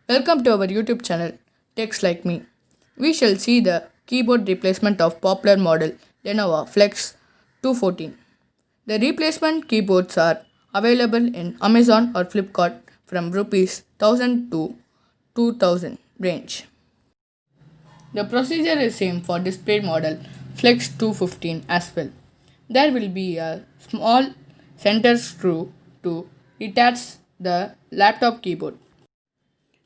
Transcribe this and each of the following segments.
Welcome to our YouTube channel, Text Like Me. We shall see the keyboard replacement of popular model Lenovo Flex 214. The replacement keyboards are available in Amazon or Flipkart from Rs 1000 to 2000 range. The procedure is same for display model Flex 215 as well. There will be a small center screw to detach the laptop keyboard.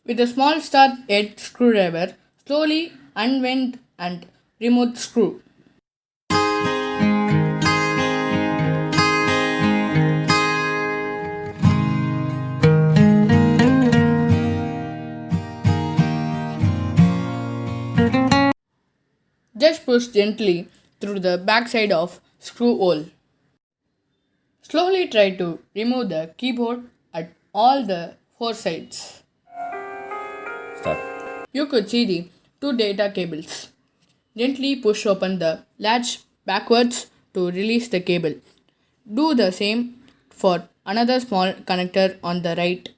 With a small star edge screwdriver, slowly unwind and remove the screw. Just push gently through the backside of screw hole. Slowly try to remove the keyboard at all the four sides. Start. You could see the two data cables. Gently push open the latch backwards to release the cable. Do the same for another small connector on the right.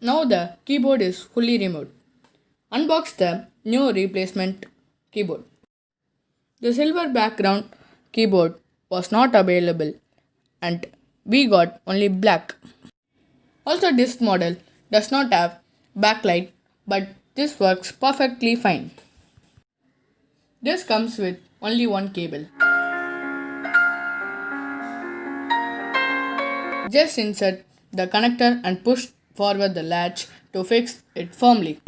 Now the keyboard is fully removed. Unbox the new replacement keyboard. The silver background keyboard was not available and we got only black. Also, this model does not have backlight, but this works perfectly fine. This comes with only one cable. Just insert the connector and push forward the latch to fix it firmly.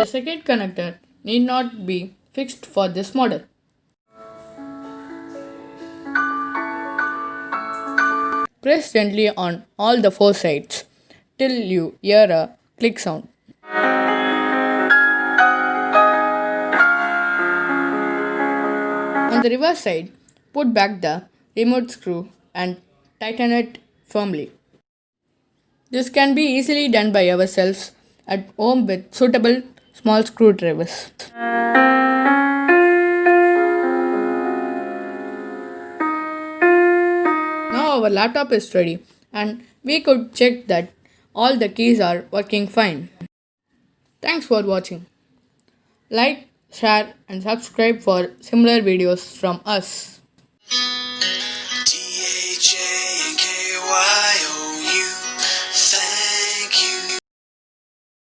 The second connector need not be fixed for this model. Press gently on all the four sides till you hear a click sound. On the reverse side, put back the remote screw and tighten it firmly. This can be easily done by ourselves at home with suitable small screwdrivers. Now our laptop is ready and we could check that all the keys are working fine. Thanks for watching. Like, share and subscribe for similar videos from us.